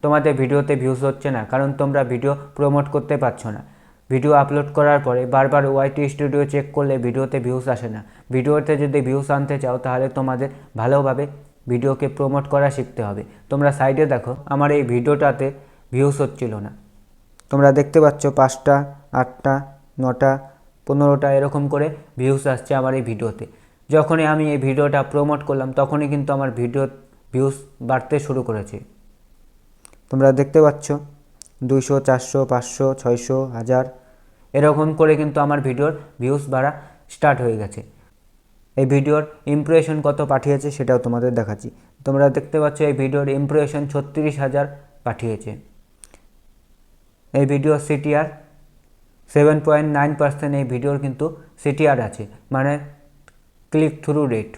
তোমাদের ভিডিওতে ভিউজ হচ্ছে না, কারণ তোমরা ভিডিও প্রমোট করতে পারছো না। ভিডিও আপলোড করার পরে বারবার ওয়াইটি স্টুডিও চেক করলে ভিডিওতে ভিউজ আসে না। ভিডিওতে যদি ভিউজ আনতে চাও তাহলে তোমাদের ভালোভাবে ভিডিওকে প্রমোট করা শিখতে হবে। তোমরা সাইডে দেখো, আমার এই ভিডিওটাতে ভিউজ হচ্ছিল না। তোমরা দেখতে পাচ্ছ 5টা, 8টা, 9টা, 15টা এরকম করে ভিউজ আসছে আমার এই ভিডিওতে। যখনই আমি এই ভিডিওটা প্রমোট করলাম তখনই কিন্তু আমার ভিডিও ভিউজ বাড়তে শুরু করেছে। তোমরা দেখতে পাচ্ছ 200, 400, 500, 600, 1000 এরকম করে কিন্তু আমার ভিডিওর ভিউজ বাড়া স্টার্ট হয়ে গেছে। এই ভিডিওর ইমপ্রেশন কত পাঠিয়েছে সেটাও তোমাদের দেখাচ্ছি। তোমরা দেখতে পাচ্ছ এই ভিডিওর ইমপ্রেশন 36,000 পাঠিয়েছে। এই ভিডিওর সিটিআর 7.9%। এই ভিডিওর কিন্তু সিটিআর আছে, মানে ক্লিক থ্রু রেট।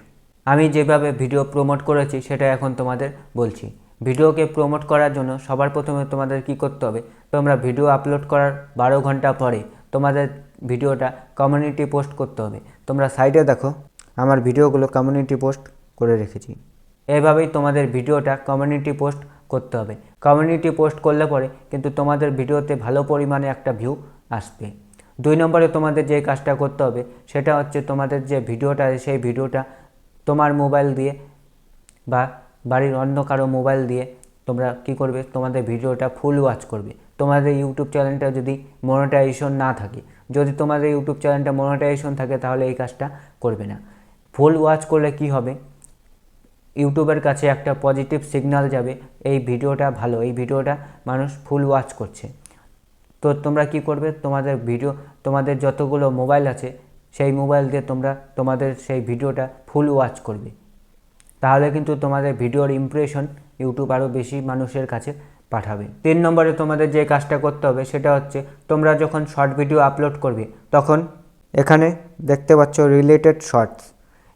আমি যেভাবে ভিডিও প্রমোট করেছি সেটা এখন তোমাদের বলছি। ভিডিওকে প্রমোট করার জন্য সবার প্রথমে তোমাদের কি করতে হবে, তোমরা ভিডিও আপলোড করার 12 ঘন্টা পরে তোমাদের ভিডিওটা কমিউনিটি পোস্ট করতে হবে। তোমরা সাইডে দেখো, আমার ভিডিওগুলো কমিউনিটি পোস্ট করে রেখেছি। এভাবেই তোমাদের ভিডিওটা কমিউনিটি পোস্ট করতে হবে। কমিউনিটি পোস্ট করলে পরে কিন্তু তোমাদের ভিডিওতে ভালো পরিমাণে একটা ভিউ আসবে। 2 নম্বরে তোমাদের যে কাজটা করতে হবে সেটা হচ্ছে, তোমাদের যে ভিডিওটা সেই ভিডিওটা তোমার মোবাইল দিয়ে বা বাড়ির অন্য কারো মোবাইল দিয়ে তোমরা কি করবে, তোমাদের ভিডিওটা ফুল ওয়াচ করবে। তোমাদের ইউটিউব চ্যানেলটা যদি মনিটাইজেশন না থাকে, যদি তোমাদের ইউটিউব চ্যানেলটা মনিটাইজেশন থাকে তাহলে এই কাজটা করবে না। ফুল ওয়াচ করলে কি হবে, ইউটিউবের কাছে একটা পজিটিভ সিগন্যাল যাবে, এই ভিডিওটা ভালো, এই ভিডিওটা মানুষ ফুল ওয়াচ করছে। তো তোমরা কি করবে, তোমাদের ভিডিও, তোমাদের যতগুলো মোবাইল আছে সেই মোবাইল দিয়ে তোমরা তোমাদের সেই ভিডিওটা ফুল ওয়াচ করবে। তাহলে কিন্তু তোমাদের ভিডিওর ইমপ্রেশন ইউটিউব আরও বেশি মানুষের কাছে পাঠাবে। 3 নম্বরে তোমাদের যে কাজটা করতে হবে সেটা হচ্ছে, তোমরা যখন শর্ট ভিডিও আপলোড করবে তখন এখানে দেখতে পাচ্ছ রিলেটেড শর্টস।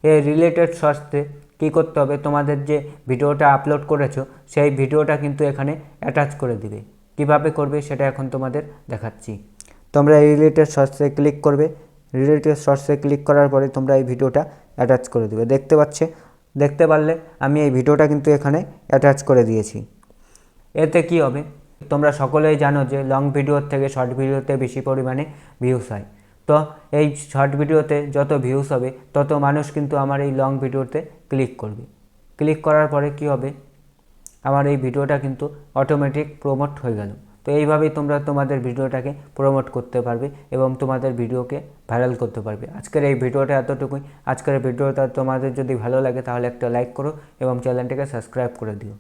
এই রিলেটেড শর্টসে কী করতে হবে, তোমাদের যে ভিডিওটা আপলোড করেছো সেই ভিডিওটা কিন্তু এখানে অ্যাটাচ করে দিবে। কিভাবে করবে সেটা এখন তোমাদের দেখাচ্ছি। তোমরা এই রিলেটেড শর্টসে ক্লিক করবে। রিলেটেড শর্টসে ক্লিক করার পরে তোমরা এই ভিডিওটা অ্যাটাচ করে দেবে। দেখতে পারলে আমি এই ভিডিওটা কিন্তু এখানে অ্যাটাচ করে দিয়েছি। এতে কি হবে, তোমরা সকলেই জানো যে লং ভিডিওর থেকে শর্ট ভিডিওতে বেশি পরিমাণে ভিউজ হয়। তো এই শর্ট ভিডিওতে যত ভিউজ হবে তত মানুষ কিন্তু আমার এই লং ভিডিওতে ক্লিক করবে। ক্লিক করার পরে কি হবে, আমার এই ভিডিওটা কিন্তু অটোমেটিক প্রমোট হয়ে গেল। তো এইভাবেই তোমরা তোমাদের ভিডিওটাকে প্রমোট করতে পারবে এবং তোমাদের ভিডিওকে ভাইরাল করতে পারবে। আজকের এই ভিডিওটা এতটুকুই। আজকের ভিডিওটা তোমাদের যদি ভালো লাগে তাহলে একটা লাইক করো এবং চ্যানেলটাকে সাবস্ক্রাইব করে দিও।